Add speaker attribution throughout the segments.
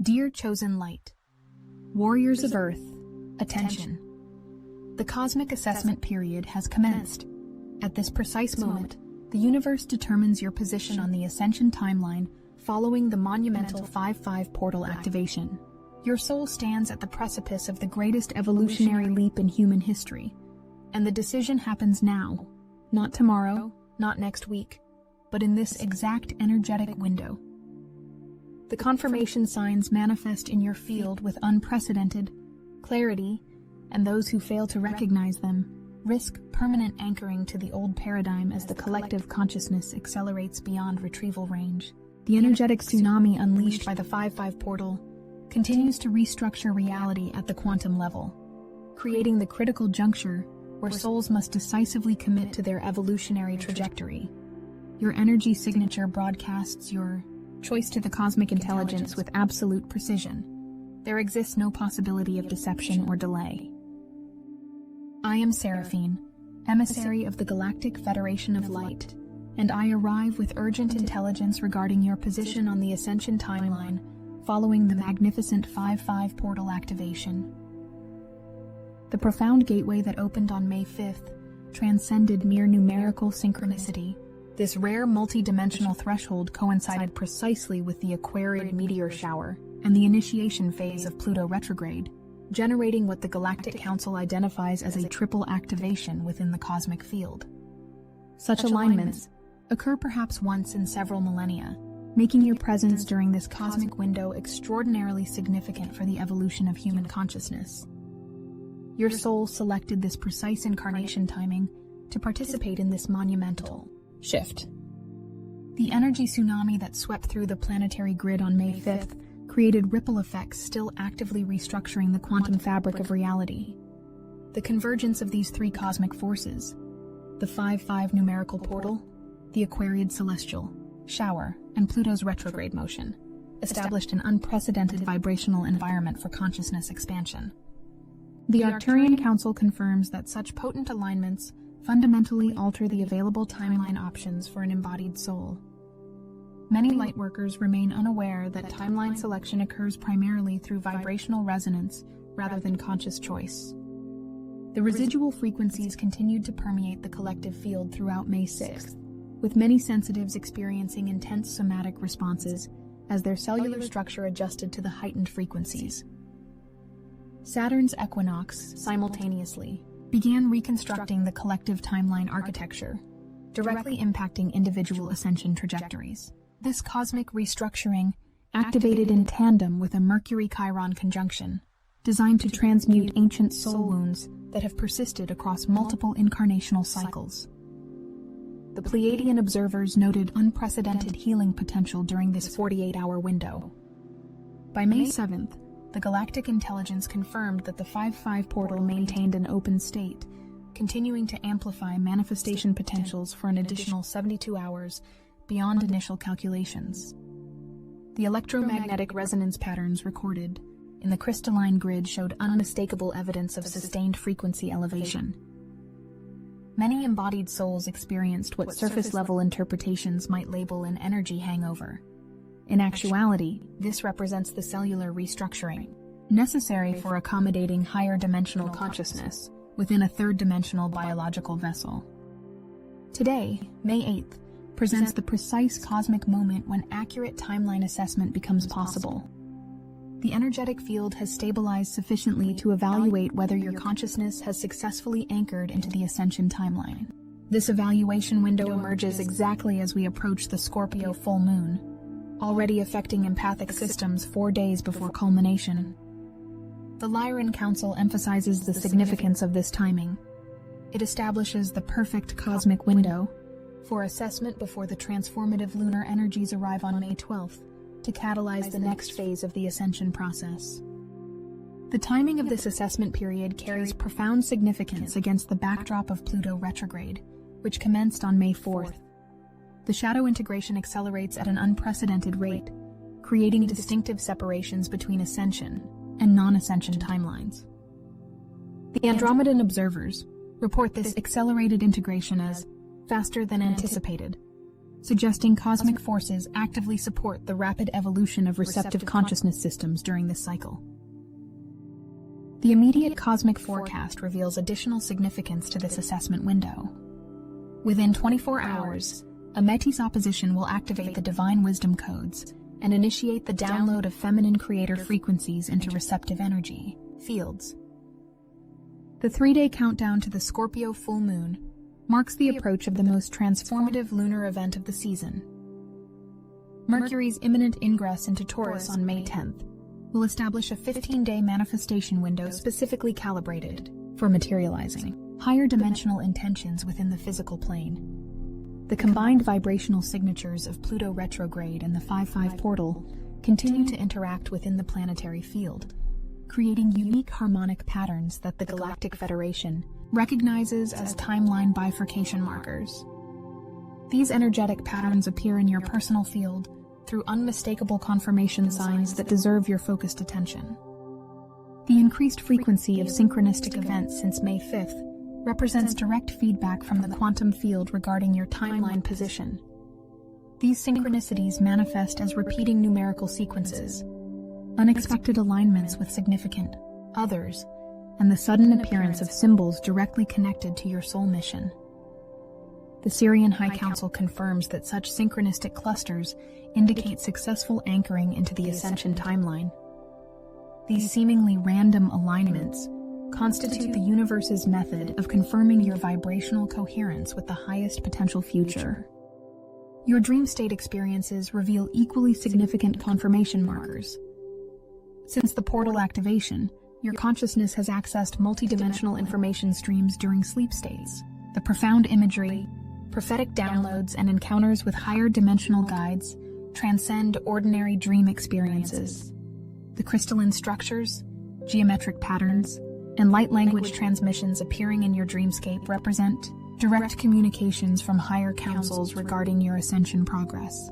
Speaker 1: Dear chosen light, warriors of Earth, attention. The cosmic assessment period has commenced. At this precise moment, the universe determines your position on the Ascension timeline following the monumental 5-5 portal activation. Your soul stands at the precipice of the greatest evolutionary leap in human history, and the decision happens now, not tomorrow, not next week, but in this exact energetic window. The confirmation signs manifest in your field with unprecedented clarity, and those who fail to recognize them risk permanent anchoring to the old paradigm as the collective consciousness accelerates beyond retrieval range. The energetic tsunami unleashed by the 5-5 portal continues to restructure reality at the quantum level, creating the critical juncture where souls must decisively commit to their evolutionary trajectory. Your energy signature broadcasts your choice to the cosmic intelligence with absolute precision. There exists no possibility of deception or delay. I am Seraphine, emissary of the Galactic Federation of Light, and I arrive with urgent intelligence regarding your position on the Ascension timeline following the magnificent 5-5 portal activation. The profound gateway that opened on May 5th transcended mere numerical synchronicity. This rare multi-dimensional threshold coincided precisely with the Aquariid meteor shower and the initiation phase of Pluto retrograde, generating what the Galactic Council identifies as a triple activation within the cosmic field. Such alignments occur perhaps once in several millennia, making your presence during this cosmic window extraordinarily significant for the evolution of human consciousness. Your soul selected this precise incarnation timing to participate in this monumental shift. The energy tsunami that swept through the planetary grid on May 5th created ripple effects still actively restructuring the quantum fabric of reality. The convergence of these three cosmic forces, the 5-5 numerical portal, the Aquariid celestial shower, and Pluto's retrograde motion, established an unprecedented vibrational environment for consciousness expansion. The Arcturian Council confirms that such potent alignments fundamentally alter the available timeline options for an embodied soul. Many lightworkers remain unaware that timeline selection occurs primarily through vibrational resonance rather than conscious choice. The residual frequencies continued to permeate the collective field throughout May 6th, with many sensitives experiencing intense somatic responses as their cellular structure adjusted to the heightened frequencies. Saturn's equinox, simultaneously, began reconstructing the collective timeline architecture, directly impacting individual ascension trajectories. This cosmic restructuring activated in tandem with a Mercury-Chiron conjunction, designed to transmute ancient soul wounds that have persisted across multiple incarnational cycles. The Pleiadian observers noted unprecedented healing potential during this 48-hour window. By May 7th, the Galactic Intelligence confirmed that the 5-5 portal maintained an open state, continuing to amplify manifestation potentials for an additional 72 hours beyond initial calculations. The electromagnetic resonance patterns recorded in the crystalline grid showed unmistakable evidence of sustained frequency elevation. Many embodied souls experienced what surface-level interpretations might label an energy hangover. In actuality, this represents the cellular restructuring necessary for accommodating higher dimensional consciousness within a third-dimensional biological vessel. Today, May 8th, presents the precise cosmic moment when accurate timeline assessment becomes possible. The energetic field has stabilized sufficiently to evaluate whether your consciousness has successfully anchored into the Ascension timeline. This evaluation window emerges exactly as we approach the Scorpio full moon, already affecting empathic systems 4 days before culmination. The Lyran Council emphasizes the significance of this timing. It establishes the perfect cosmic window for assessment before the transformative lunar energies arrive on May 12th to catalyze the next phase of the Ascension process. The timing of this assessment period carries profound significance against the backdrop of Pluto retrograde, which commenced on May 4th. The shadow integration accelerates at an unprecedented rate, creating distinctive separations between Ascension and non-Ascension timelines. The Andromedan observers report this accelerated integration as faster than anticipated, suggesting cosmic forces actively support the rapid evolution of receptive consciousness systems during this cycle. The immediate cosmic forecast reveals additional significance to this assessment window. Within 24 hours, a Metis opposition will activate the divine wisdom codes and initiate the download of feminine creator frequencies into receptive energy fields. The 3-day countdown to the Scorpio full moon marks the approach of the most transformative lunar event of the season. Mercury's imminent ingress into Taurus on May 10th will establish a 15-day manifestation window specifically calibrated for materializing higher dimensional intentions within the physical plane. The combined vibrational signatures of Pluto retrograde and the 5-5 portal continue to interact within the planetary field, creating unique harmonic patterns that the Galactic Federation recognizes as timeline bifurcation markers. These energetic patterns appear in your personal field through unmistakable confirmation signs that deserve your focused attention. The increased frequency of synchronistic events since May 5th represents direct feedback from the quantum field regarding your timeline position. These synchronicities manifest as repeating numerical sequences, unexpected alignments with significant others, and the sudden appearance of symbols directly connected to your soul mission. The Syrian High Council confirms that such synchronistic clusters indicate successful anchoring into the Ascension timeline. These seemingly random alignments constitute the universe's method of confirming your vibrational coherence with the highest potential future. Your dream state experiences reveal equally significant confirmation markers. Since the portal activation, your consciousness has accessed multidimensional information streams during sleep states. The profound imagery, prophetic downloads, and encounters with higher dimensional guides transcend ordinary dream experiences. The crystalline structures, geometric patterns, and light language transmissions appearing in your dreamscape represent direct communications from higher councils regarding your ascension progress.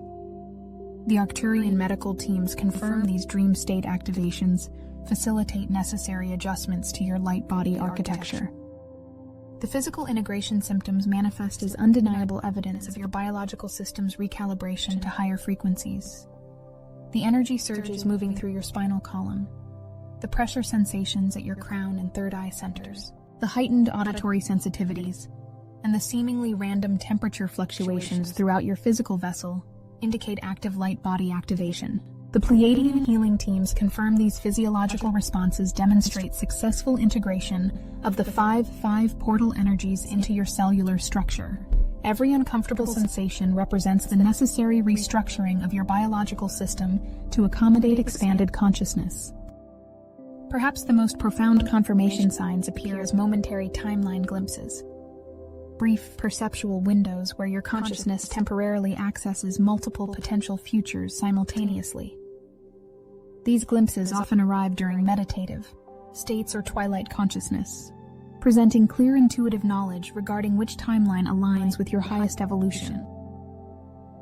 Speaker 1: The Arcturian medical teams confirm these dream state activations facilitate necessary adjustments to your light body architecture. The physical integration symptoms manifest as undeniable evidence of your biological system's recalibration to higher frequencies. The energy surges moving through your spinal column, the pressure sensations at your crown and third eye centers, the heightened auditory sensitivities, and the seemingly random temperature fluctuations throughout your physical vessel indicate active light body activation. The Pleiadian healing teams confirm these physiological responses demonstrate successful integration of the 5-5 portal energies into your cellular structure. Every uncomfortable sensation represents the necessary restructuring of your biological system to accommodate expanded consciousness. Perhaps the most profound confirmation signs appear as momentary timeline glimpses, brief perceptual windows where your consciousness temporarily accesses multiple potential futures simultaneously. These glimpses often arrive during meditative states or twilight consciousness, presenting clear intuitive knowledge regarding which timeline aligns with your highest evolution.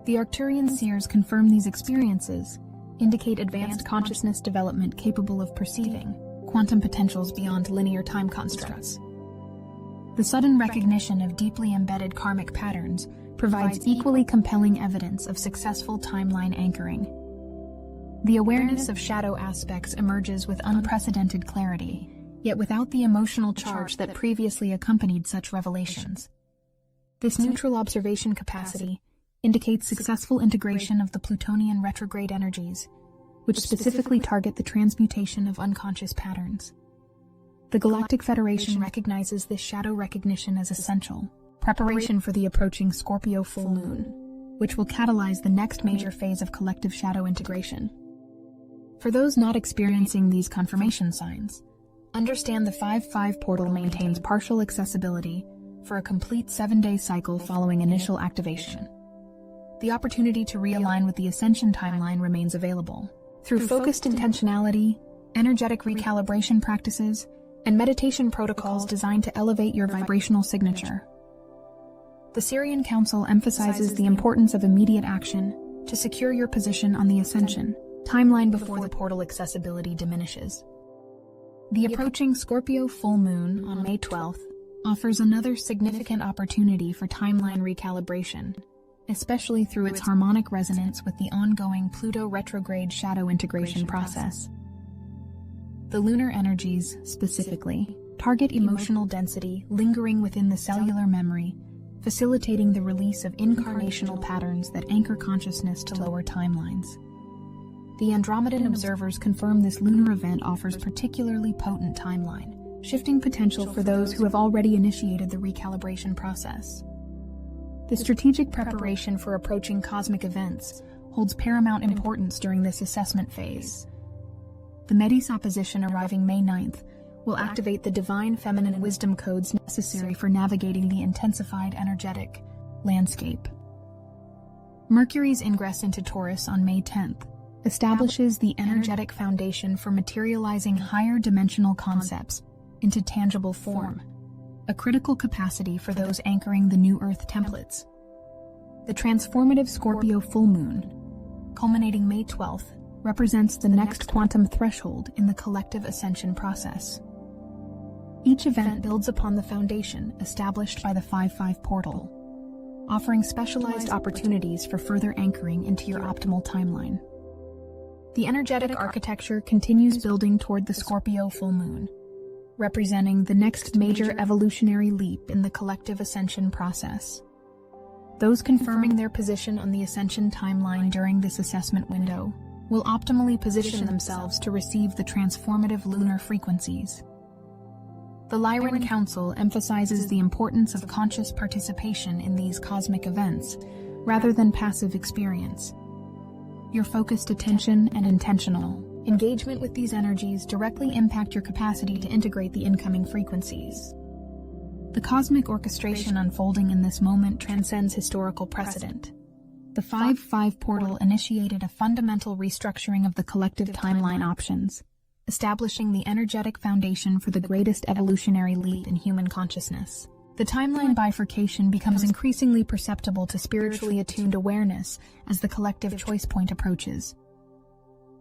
Speaker 1: The Arcturian seers confirm these experiences indicate advanced consciousness development capable of perceiving quantum potentials beyond linear time constructs. The sudden recognition of deeply embedded karmic patterns provides equally compelling evidence of successful timeline anchoring. The awareness of shadow aspects emerges with unprecedented clarity, yet without the emotional charge that previously accompanied such revelations. This neutral observation capacity indicates successful integration of the Plutonian retrograde energies, which specifically target the transmutation of unconscious patterns. The Galactic Federation recognizes this shadow recognition as essential preparation for the approaching Scorpio full moon, which will catalyze the next major phase of collective shadow integration. For those not experiencing these confirmation signs, understand the 5-5 portal maintains partial accessibility for a complete 7-day cycle following initial activation. The opportunity to realign with the Ascension timeline remains available. Through focused intentionality, energetic recalibration practices, and meditation protocols designed to elevate your vibrational signature. The Syrian Council emphasizes the importance of immediate action to secure your position on the Ascension timeline before the portal accessibility diminishes. The approaching Scorpio full moon on May 12th offers another significant opportunity for timeline recalibration, especially through its harmonic resonance with the ongoing Pluto retrograde shadow integration process. The lunar energies, specifically, target emotional density lingering within the cellular memory, facilitating the release of incarnational patterns that anchor consciousness to lower timelines. The Andromedan observers confirm this lunar event offers particularly potent timeline, shifting potential for those who have already initiated the recalibration process. The strategic preparation for approaching cosmic events holds paramount importance during this assessment phase. The Metis opposition arriving May 9th will activate the divine feminine wisdom codes necessary for navigating the intensified energetic landscape. Mercury's ingress into Taurus on May 10th establishes the energetic foundation for materializing higher dimensional concepts into tangible form, a critical capacity for those anchoring the new Earth templates. The transformative Scorpio full moon, culminating May 12th, represents the next quantum threshold in the collective ascension process. Each event builds upon the foundation established by the 5-5 portal, offering specialized opportunities for further anchoring into your optimal timeline. The energetic architecture continues building toward the Scorpio full moon, representing the next major evolutionary leap in the collective ascension process. Those confirming their position on the ascension timeline during this assessment window will optimally position themselves to receive the transformative lunar frequencies. The Lyran Council emphasizes the importance of conscious participation in these cosmic events, rather than passive experience. Your focused attention and intentional engagement with these energies directly impact your capacity to integrate the incoming frequencies. The cosmic orchestration unfolding in this moment transcends historical precedent. The 5-5 portal initiated a fundamental restructuring of the collective timeline options, establishing the energetic foundation for the greatest evolutionary leap in human consciousness. The timeline bifurcation becomes increasingly perceptible to spiritually attuned awareness as the collective choice point approaches.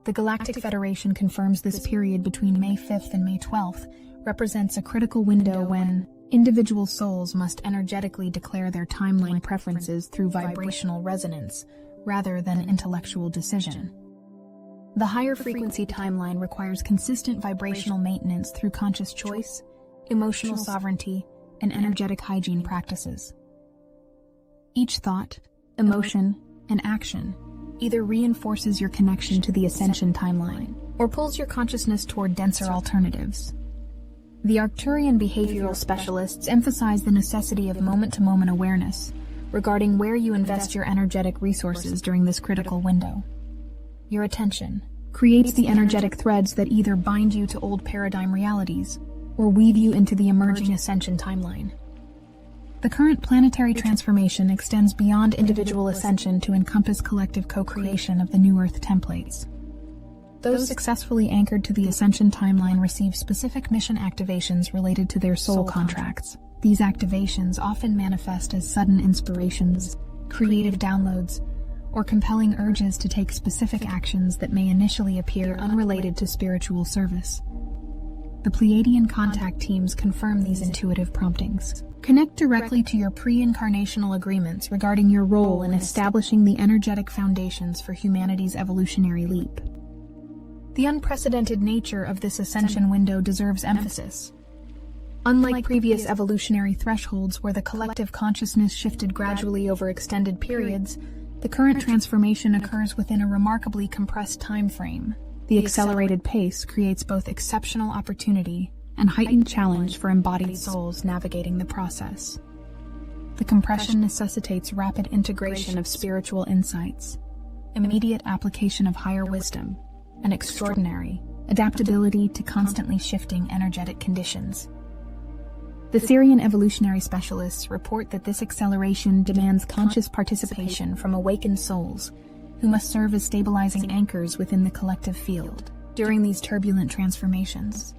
Speaker 1: The Galactic Federation confirms this period between May 5th and May 12th represents a critical window when individual souls must energetically declare their timeline preferences through vibrational resonance rather than intellectual decision. The higher frequency timeline requires consistent vibrational maintenance through conscious choice, emotional sovereignty, and energetic hygiene practices. Each thought, emotion, and action either reinforces your connection to the ascension timeline or pulls your consciousness toward denser alternatives. The Arcturian behavioral specialists emphasize the necessity of moment-to-moment awareness regarding where you invest your energetic resources during this critical window. Your attention creates the energetic threads that either bind you to old paradigm realities or weave you into the emerging ascension timeline. The current planetary transformation extends beyond individual ascension to encompass collective co-creation of the new Earth templates. Those successfully anchored to the ascension timeline receive specific mission activations related to their soul contracts. These activations often manifest as sudden inspirations, creative downloads, or compelling urges to take specific actions that may initially appear unrelated to spiritual service. The Pleiadian contact teams confirm these intuitive promptings. Connect directly to your pre-incarnational agreements regarding your role in establishing the energetic foundations for humanity's evolutionary leap. The unprecedented nature of this ascension window deserves emphasis. Unlike previous evolutionary thresholds where the collective consciousness shifted gradually over extended periods, the current transformation occurs within a remarkably compressed time frame. The accelerated pace creates both exceptional opportunity and heightened challenge for embodied souls navigating the process. The compression necessitates rapid integration of spiritual insights, immediate application of higher wisdom, and extraordinary adaptability to constantly shifting energetic conditions. The Syrian evolutionary specialists report that this acceleration demands conscious participation from awakened souls who must serve as stabilizing anchors within the collective field during these turbulent transformations.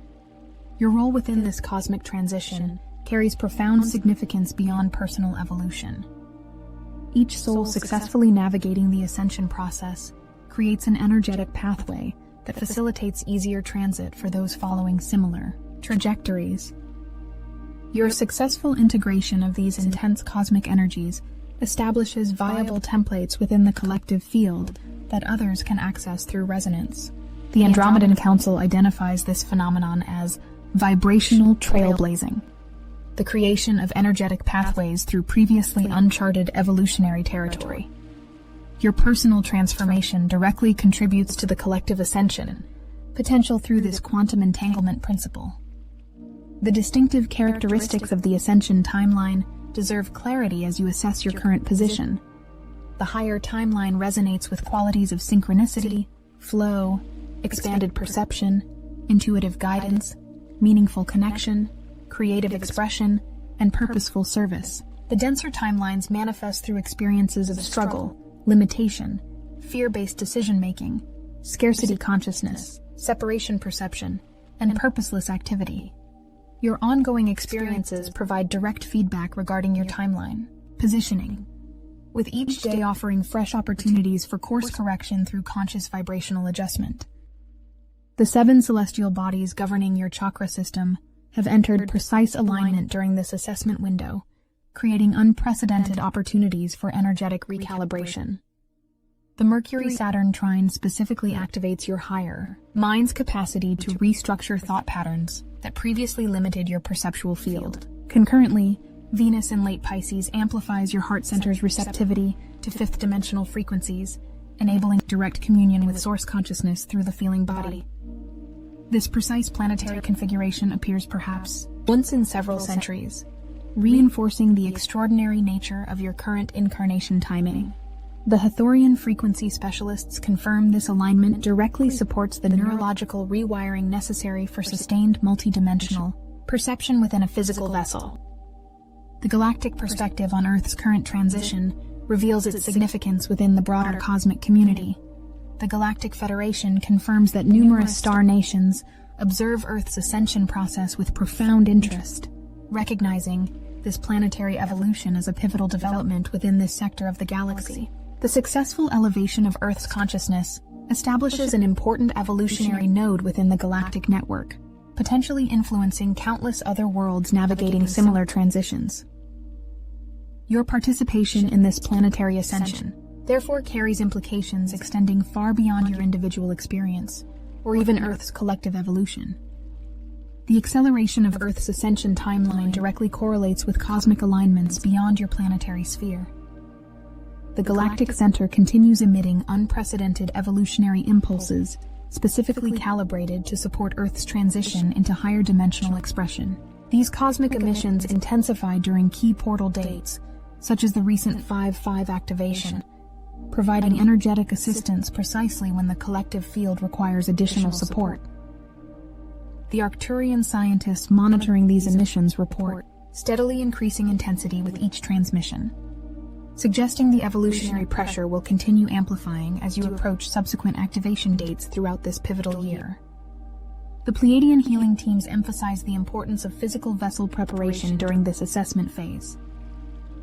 Speaker 1: Your role within this cosmic transition carries profound significance beyond personal evolution. Each soul successfully navigating the ascension process creates an energetic pathway that facilitates easier transit for those following similar trajectories. Your successful integration of these intense cosmic energies establishes viable templates within the collective field that others can access through resonance. The Andromedan Council identifies this phenomenon as vibrational trailblazing, the creation of energetic pathways through previously uncharted evolutionary territory. Your personal transformation directly contributes to the collective ascension potential through this quantum entanglement principle. The distinctive characteristics of the Ascension timeline deserve clarity as you assess your current position. The higher timeline resonates with qualities of synchronicity, flow, expanded perception, intuitive guidance, meaningful connection, creative expression, and purposeful service. The denser timelines manifest through experiences of struggle, limitation, fear-based decision-making, scarcity consciousness, separation perception, and purposeless activity. Your ongoing experiences provide direct feedback regarding your timeline, positioning, with each day offering fresh opportunities for course correction through conscious vibrational adjustment. The 7 celestial bodies governing your chakra system have entered precise alignment during this assessment window, creating unprecedented opportunities for energetic recalibration. The Mercury-Saturn trine specifically activates your higher mind's capacity to restructure thought patterns that previously limited your perceptual field. Concurrently, Venus in late Pisces amplifies your heart center's receptivity to fifth-dimensional frequencies, enabling direct communion with source consciousness through the feeling body. This precise planetary configuration appears perhaps once in several centuries, reinforcing the extraordinary nature of your current incarnation timing. The Hathorian frequency specialists confirm this alignment directly supports the neurological rewiring necessary for sustained multidimensional perception within a physical vessel. The galactic perspective on Earth's current transition reveals its significance within the broader cosmic community. The Galactic Federation confirms that numerous star nations observe Earth's ascension process with profound interest, recognizing this planetary evolution as a pivotal development within this sector of the galaxy. The successful elevation of Earth's consciousness establishes an important evolutionary node within the galactic network, potentially influencing countless other worlds navigating similar transitions. Your participation in this planetary ascension therefore carries implications extending far beyond your individual experience, or even Earth's collective evolution. The acceleration of Earth's ascension timeline directly correlates with cosmic alignments beyond your planetary sphere. The Galactic Center continues emitting unprecedented evolutionary impulses, specifically calibrated to support Earth's transition into higher dimensional expression. These cosmic emissions intensify during key portal dates, such as the recent 5-5 activation, providing energetic assistance precisely when the collective field requires additional support. The Arcturian scientists monitoring these emissions report steadily increasing intensity with each transmission, suggesting the evolutionary pressure will continue amplifying as you approach subsequent activation dates throughout this pivotal year. The Pleiadian healing teams emphasize the importance of physical vessel preparation during this assessment phase.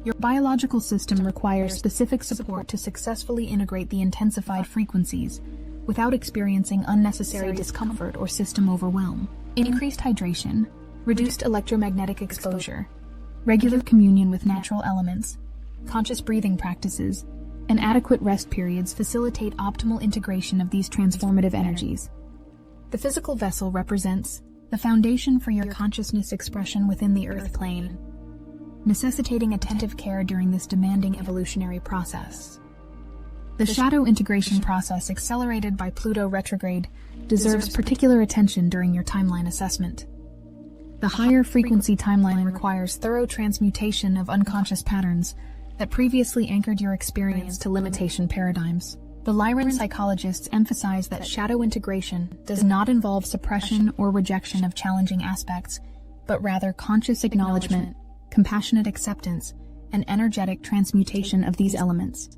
Speaker 1: Your biological system requires specific support to successfully integrate the intensified frequencies without experiencing unnecessary discomfort or system overwhelm. Increased hydration, reduced electromagnetic exposure, regular communion with natural elements, conscious breathing practices, and adequate rest periods facilitate optimal integration of these transformative energies. The physical vessel represents the foundation for your consciousness expression within the Earth plane, necessitating attentive care during this demanding evolutionary process. The shadow integration process accelerated by Pluto retrograde deserves particular attention during your timeline assessment. The higher frequency timeline requires thorough transmutation of unconscious patterns that previously anchored your experience to limitation paradigms. The Lyran psychologists emphasize that shadow integration does not involve suppression or rejection of challenging aspects, but rather conscious acknowledgement, compassionate acceptance, and energetic transmutation of these elements.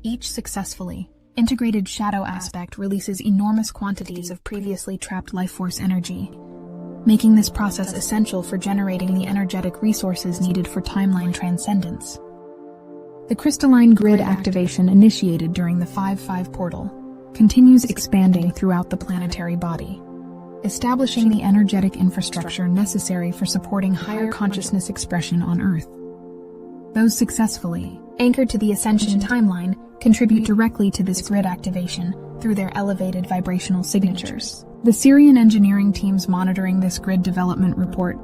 Speaker 1: Each successfully integrated shadow aspect releases enormous quantities of previously trapped life force energy, making this process essential for generating the energetic resources needed for timeline transcendence. The crystalline grid activation initiated during the 5-5 portal continues expanding throughout the planetary body, establishing the energetic infrastructure necessary for supporting higher consciousness expression on Earth. Those successfully anchored to the Ascension timeline contribute directly to this grid activation through their elevated vibrational signatures. The Syrian engineering teams monitoring this grid development report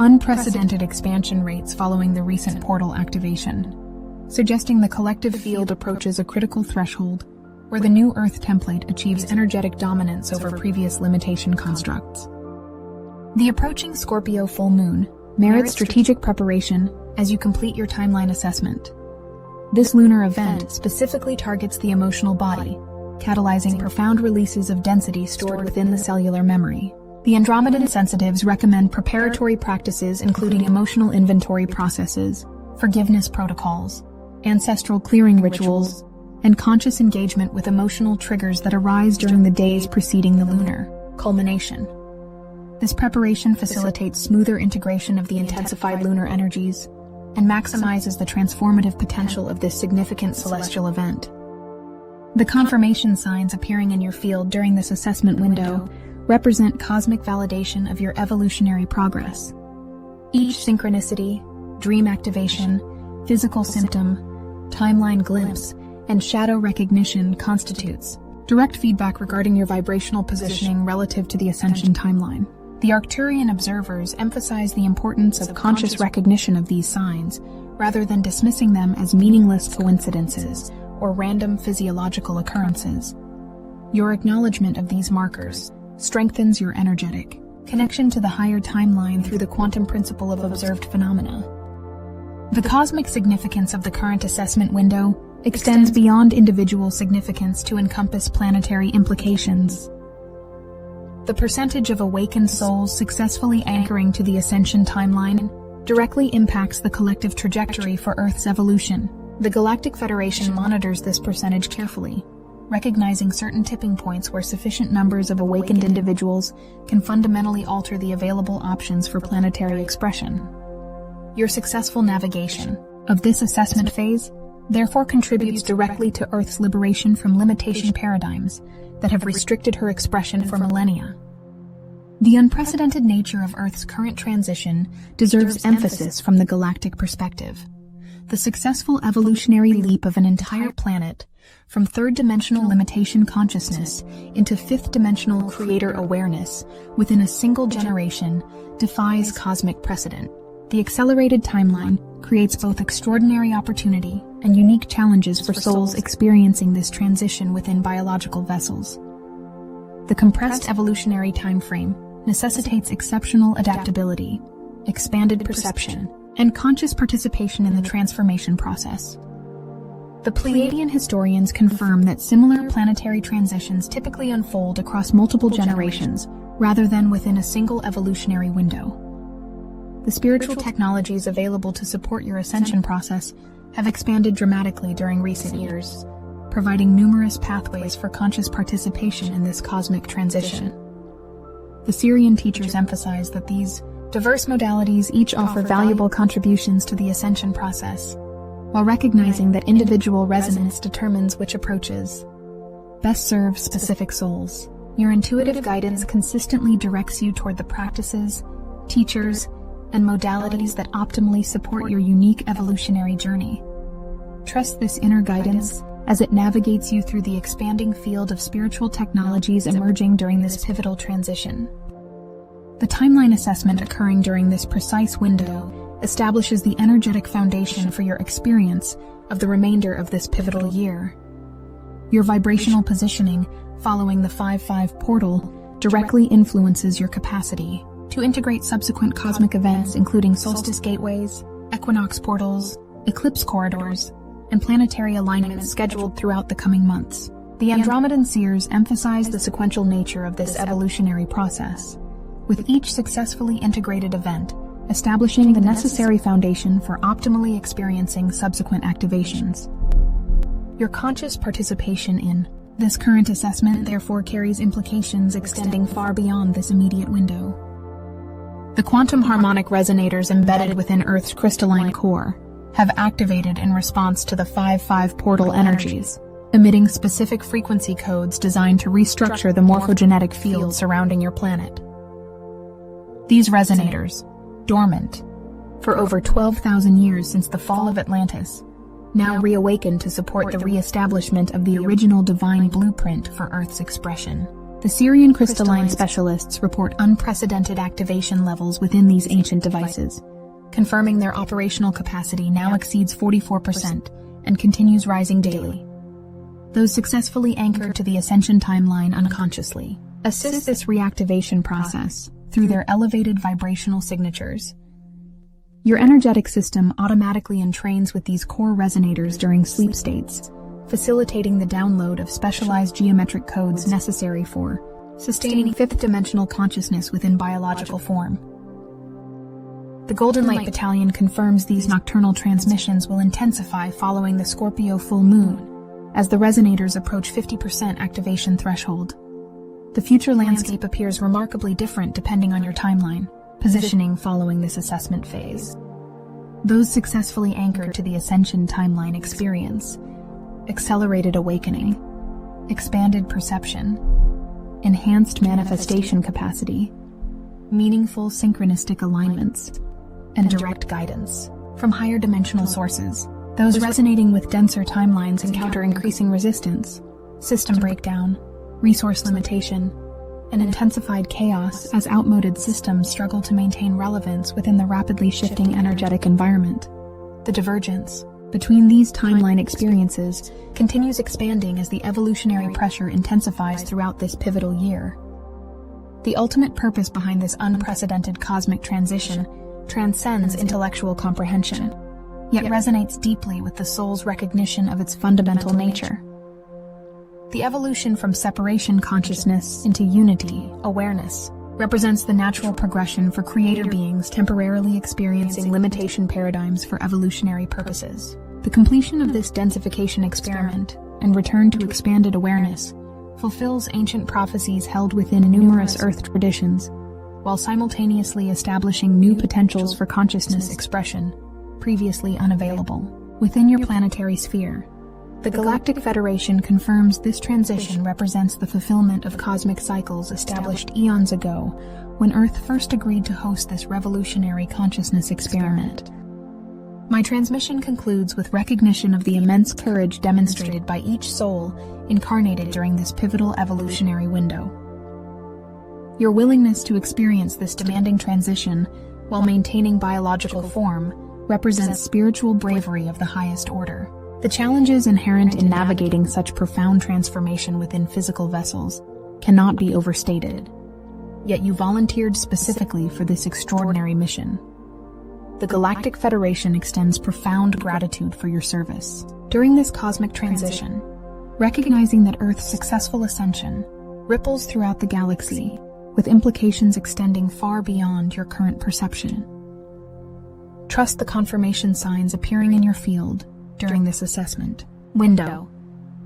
Speaker 1: unprecedented expansion rates following the recent portal activation, suggesting the collective field approaches a critical threshold where the new Earth template achieves energetic dominance over previous limitation constructs. The approaching Scorpio full moon merits strategic preparation as you complete your timeline assessment. This lunar event specifically targets the emotional body, catalyzing profound releases of density stored within the cellular memory. The Andromedan sensitives recommend preparatory practices including emotional inventory processes, forgiveness protocols, ancestral clearing rituals, and conscious engagement with emotional triggers that arise during the days preceding the lunar culmination. This preparation facilitates smoother integration of the intensified lunar energies and maximizes the transformative potential of this significant celestial event. The confirmation signs appearing in your field during this assessment window represent cosmic validation of your evolutionary progress. Each synchronicity, dream activation, physical symptom, timeline glimpse, and shadow recognition constitutes direct feedback regarding your vibrational positioning relative to the Ascension timeline. The Arcturian observers emphasize the importance of conscious recognition of these signs, rather than dismissing them as meaningless coincidences or random physiological occurrences. Your acknowledgement of these markers strengthens your energetic connection to the higher timeline through the quantum principle of observed phenomena. The cosmic significance of the current assessment window extends beyond individual significance to encompass planetary implications. The percentage of awakened souls successfully anchoring to the Ascension timeline directly impacts the collective trajectory for Earth's evolution. The Galactic Federation monitors this percentage carefully, recognizing certain tipping points where sufficient numbers of awakened individuals can fundamentally alter the available options for planetary expression. Your successful navigation of this assessment phase therefore contributes directly to Earth's liberation from limitation paradigms that have restricted her expression for millennia. The unprecedented nature of Earth's current transition deserves emphasis from the galactic perspective. The successful evolutionary leap of an entire planet from third-dimensional limitation consciousness into fifth-dimensional creator awareness within a single generation defies cosmic precedent. The accelerated timeline creates both extraordinary opportunity and unique challenges for souls experiencing this transition within biological vessels. The compressed evolutionary timeframe necessitates exceptional adaptability, expanded perception, and conscious participation in the transformation process. The Pleiadian historians confirm that similar planetary transitions typically unfold across multiple generations rather than within a single evolutionary window. The spiritual technologies available to support your ascension process have expanded dramatically during recent years, providing numerous pathways for conscious participation in this cosmic transition. The Syrian teachers emphasize that these diverse modalities each offer valuable contributions to the ascension process, while recognizing that individual resonance determines which approaches best serve specific souls. Your intuitive guidance consistently directs you toward the practices, teachers, and modalities that optimally support your unique evolutionary journey. Trust this inner guidance as it navigates you through the expanding field of spiritual technologies emerging during this pivotal transition. The timeline assessment occurring during this precise window establishes the energetic foundation for your experience of the remainder of this pivotal year. Your vibrational positioning following the 5-5 portal directly influences your capacity to integrate subsequent cosmic events including solstice gateways, equinox portals, eclipse corridors, and planetary alignments scheduled throughout the coming months. The Andromedan seers emphasize the sequential nature of this evolutionary process, with each successfully integrated event establishing the necessary foundation for optimally experiencing subsequent activations. Your conscious participation in this current assessment therefore carries implications extending far beyond this immediate window. The quantum harmonic resonators embedded within Earth's crystalline core have activated in response to the 5-5 portal energies, emitting specific frequency codes designed to restructure the morphogenetic field surrounding your planet. These resonators, dormant, for over 12,000 years since the fall of Atlantis, now reawakened to support the re-establishment of the original divine blueprint for Earth's expression. The Syrian crystalline specialists report unprecedented activation levels within these ancient devices, confirming their operational capacity now exceeds 44% and continues rising daily. Those successfully anchored to the Ascension timeline unconsciously assist this reactivation process through their elevated vibrational signatures. Your energetic system automatically entrains with these core resonators during sleep states, facilitating the download of specialized geometric codes necessary for sustaining fifth-dimensional consciousness within biological form. The Golden Light Battalion confirms these nocturnal transmissions will intensify following the Scorpio full moon, as the resonators approach 50% activation threshold. The future landscape appears remarkably different depending on your timeline, positioning following this assessment phase. Those successfully anchored to the Ascension timeline experience accelerated awakening, expanded perception, enhanced manifestation capacity, meaningful synchronistic alignments, and direct guidance from higher dimensional sources. Those resonating with denser timelines encounter increasing resistance, system breakdown, resource limitation, and intensified chaos as outmoded systems struggle to maintain relevance within the rapidly shifting energetic environment. The divergence between these timeline experiences continues expanding as the evolutionary pressure intensifies throughout this pivotal year. The ultimate purpose behind this unprecedented cosmic transition transcends intellectual comprehension, yet resonates deeply with the soul's recognition of its fundamental nature. The evolution from separation consciousness into unity, awareness, represents the natural progression for creator beings temporarily experiencing limitation paradigms for evolutionary purposes. The completion of this densification experiment and return to expanded awareness fulfills ancient prophecies held within numerous Earth traditions, while simultaneously establishing new potentials for consciousness expression previously unavailable within your planetary sphere. The Galactic Federation confirms this transition represents the fulfillment of cosmic cycles established eons ago when Earth first agreed to host this revolutionary consciousness experiment. My transmission concludes with recognition of the immense courage demonstrated by each soul incarnated during this pivotal evolutionary window. Your willingness to experience this demanding transition while maintaining biological form represents spiritual bravery of the highest order. The challenges inherent in navigating such profound transformation within physical vessels cannot be overstated, yet you volunteered specifically for this extraordinary mission. The Galactic Federation extends profound gratitude for your service during this cosmic transition, recognizing that Earth's successful ascension ripples throughout the galaxy, with implications extending far beyond your current perception. Trust the confirmation signs appearing in your field during this assessment window,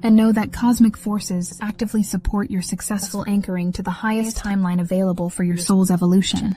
Speaker 1: and know that cosmic forces actively support your successful anchoring to the highest timeline available for your soul's evolution.